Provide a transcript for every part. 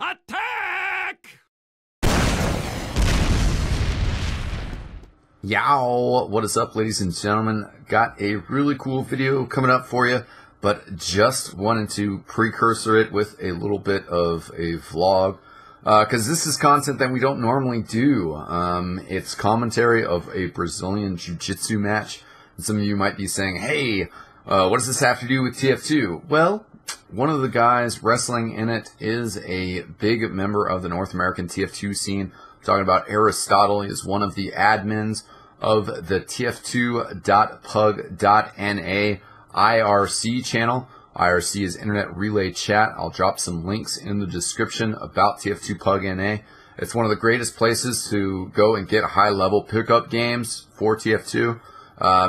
Attack! Yow! What is up, ladies and gentlemen? Got a really cool video coming up for you, but just wanted to precursor it with a little bit of a vlog, because this is content that we don't normally do. It's commentary of a Brazilian Jiu-Jitsu match. And some of you might be saying, hey, what does this have to do with TF2? Well, one of the guys wrestling in it is a big member of the North American TF2 scene. I'm talking about Aristotle. He is one of the admins of the tf2.pug.na IRC channel. IRC is Internet Relay Chat. I'll drop some links in the description about TF2.pug.na. It's one of the greatest places to go and get high-level pickup games for TF2.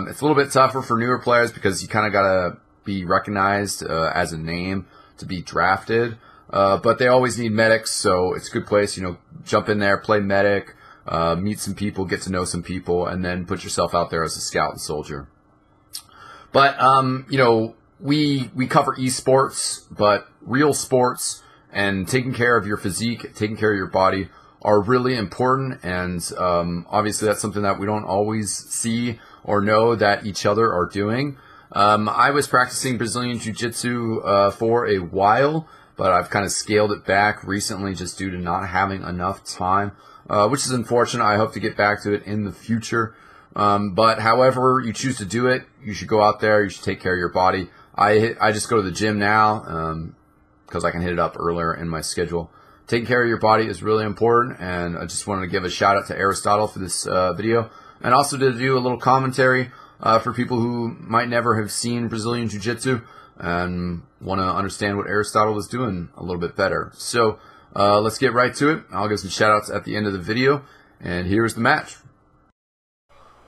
It's a little bit tougher for newer players because you kind of got to be recognized as a name to be drafted. But they always need medics, so it's a good place. You know, jump in there, play medic, meet some people, get to know some people, and then put yourself out there as a scout and soldier. But, you know, we cover esports, but real sports and taking care of your physique, taking care of your body are really important. And obviously that's something that we don't always see or know that each other are doing. I was practicing Brazilian Jiu-Jitsu for a while, but I've kind of scaled it back recently just due to not having enough time, which is unfortunate. I hope to get back to it in the future. But however you choose to do it, you should go out there. You should take care of your body. I just go to the gym now because I can hit it up earlier in my schedule. Taking care of your body is really important, and I just wanted to give a shout out to Aristotle for this video, and also to do a little commentary for people who might never have seen Brazilian Jiu-Jitsu and want to understand what Aristotle was doing a little bit better. So let's get right to it. I'll give some shout-outs at the end of the video, and here's the match.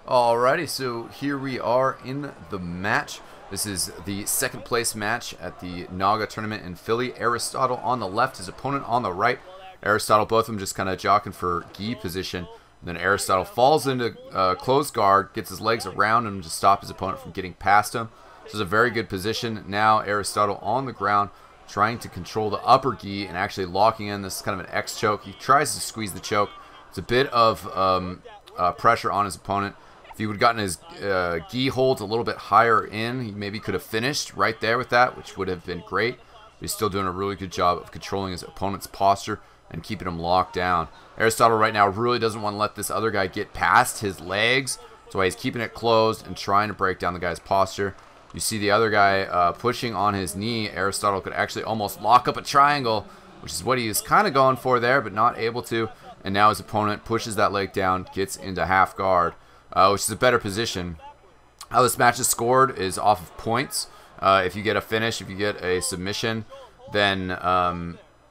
Alrighty, so here we are in the match. This is the second place match at the NAGA tournament in Philly. Aristotle on the left, his opponent on the right. Aristotle, both of them just kind of jockeying for gi position. Then Aristotle falls into closed guard, gets his legs around him to stop his opponent from getting past him. This is a very good position. Now Aristotle on the ground, trying to control the upper gi and actually locking in. This is kind of an X choke. He tries to squeeze the choke. It's a bit of pressure on his opponent. If he would have gotten his gi holds a little bit higher in, he maybe could have finished right there with that, which would have been great. But he's still doing a really good job of controlling his opponent's posture and keeping him locked down. Aristotle right now really doesn't want to let this other guy get past his legs. That's why he's keeping it closed and trying to break down the guy's posture. You see the other guy pushing on his knee. Aristotle could actually almost lock up a triangle, which is what he is kind of going for there, but not able to. And now his opponent pushes that leg down, gets into half guard, which is a better position. How this match is scored is off of points. If you get a finish, if you get a submission, then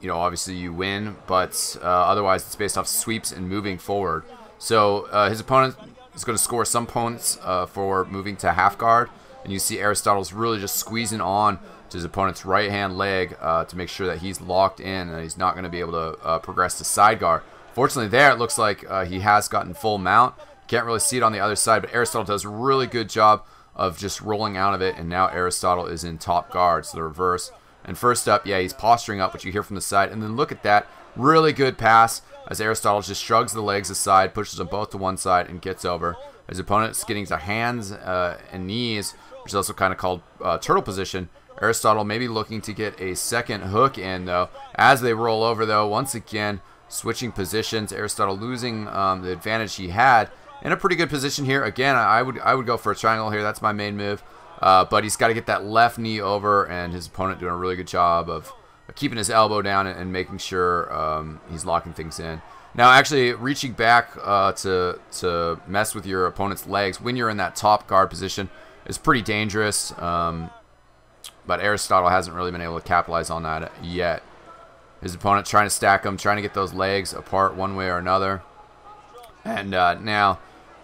you know, obviously you win, but otherwise it's based off sweeps and moving forward. So his opponent is going to score some points for moving to half guard, and you see Aristotle's really just squeezing on to his opponent's right hand leg to make sure that he's locked in and he's not going to be able to progress to side guard. Fortunately there it looks like he has gotten full mount. Can't really see it on the other side, but Aristotle does a really good job of just rolling out of it, and now Aristotle is in top guard, so the reverse. And first up, yeah, he's posturing up, which you hear from the side. And then look at that. Really good pass as Aristotle just shrugs the legs aside, pushes them both to one side, and gets over. His opponent's getting to hands and knees, which is also kind of called turtle position. Aristotle maybe looking to get a second hook in, though. As they roll over, though, once again, switching positions. Aristotle losing the advantage he had. In a pretty good position here. Again, I would go for a triangle here. That's my main move. But he's got to get that left knee over, and his opponent doing a really good job of keeping his elbow down and making sure he's locking things in. Now, actually, reaching back to mess with your opponent's legs when you're in that top guard position is pretty dangerous. But Aristotle hasn't really been able to capitalize on that yet. His opponent trying to stack him, trying to get those legs apart one way or another. And now,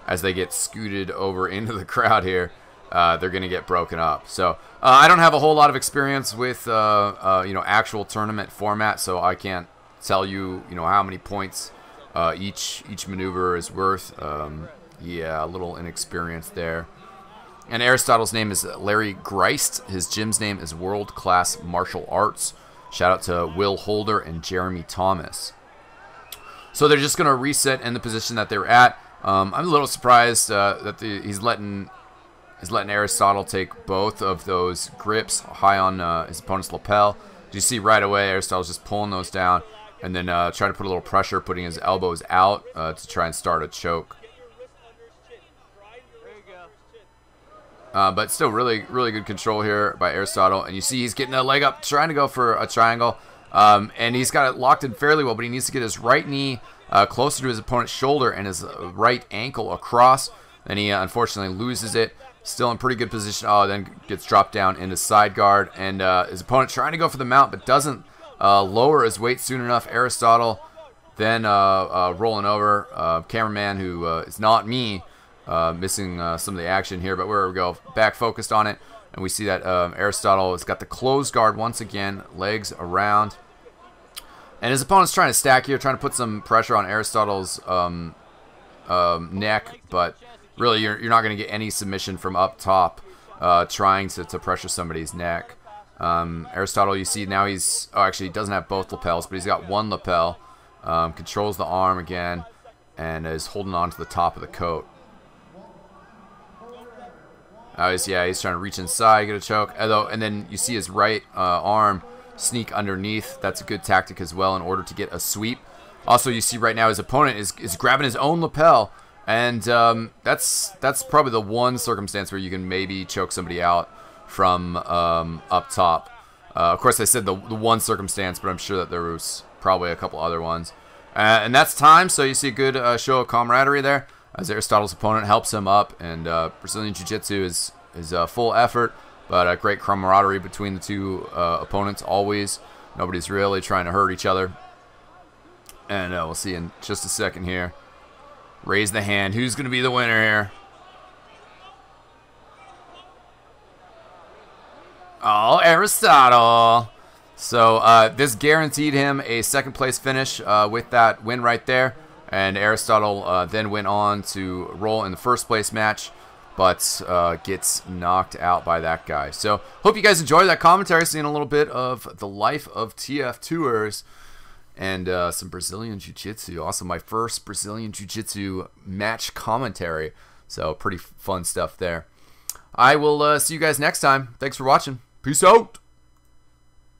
as they get scooted over into the crowd here, they're going to get broken up. So I don't have a whole lot of experience with you know, actual tournament format, so I can't tell you, you know, how many points each maneuver is worth. Yeah, a little inexperienced there. And Aristotle's name is Larry Griest. His gym's name is World Class Martial Arts. Shout out to Will Holder and Jeremy Thomas. So they're just going to reset in the position that they were at. I'm a little surprised that he's letting Aristotle take both of those grips high on his opponent's lapel. You see right away Aristotle's just pulling those down and then trying to put a little pressure, putting his elbows out to try and start a choke. But still really good control here by Aristotle. And you see he's getting a leg up, trying to go for a triangle. And he's got it locked in fairly well, but he needs to get his right knee closer to his opponent's shoulder and his right ankle across. And he unfortunately loses it. Still in pretty good position. Oh, then gets dropped down into side guard. And his opponent trying to go for the mount, but doesn't lower his weight soon enough. Aristotle then rolling over. Cameraman, who is not me, missing some of the action here. But where we go, back focused on it. And we see that Aristotle has got the closed guard once again, legs around. And his opponent's trying to stack here, trying to put some pressure on Aristotle's neck. But really, you're not going to get any submission from up top trying to pressure somebody's neck. Aristotle, you see now he's... Oh, actually, he doesn't have both lapels, but he's got one lapel. Controls the arm again and is holding on to the top of the coat. He's trying to reach inside, get a choke. And then you see his right arm sneak underneath. That's a good tactic as well in order to get a sweep. Also, you see right now his opponent is grabbing his own lapel. And that's probably the one circumstance where you can maybe choke somebody out from up top. Of course, I said the one circumstance, but I'm sure that there was probably a couple other ones. And that's time, so you see a good show of camaraderie there, as Aristotle's opponent helps him up, and Brazilian Jiu-Jitsu is full effort, but great camaraderie between the two opponents always. Nobody's really trying to hurt each other. And we'll see in just a second here. Raise the hand. Who's going to be the winner here? Oh, Aristotle. So this guaranteed him a second place finish with that win right there. And Aristotle then went on to roll in the first place match, but gets knocked out by that guy. So hope you guys enjoyed that commentary, seeing a little bit of the life of TF Tours and some Brazilian Jiu-Jitsu. Also my first Brazilian Jiu-Jitsu match commentary. So pretty fun stuff there. I will see you guys next time. Thanks for watching. Peace out.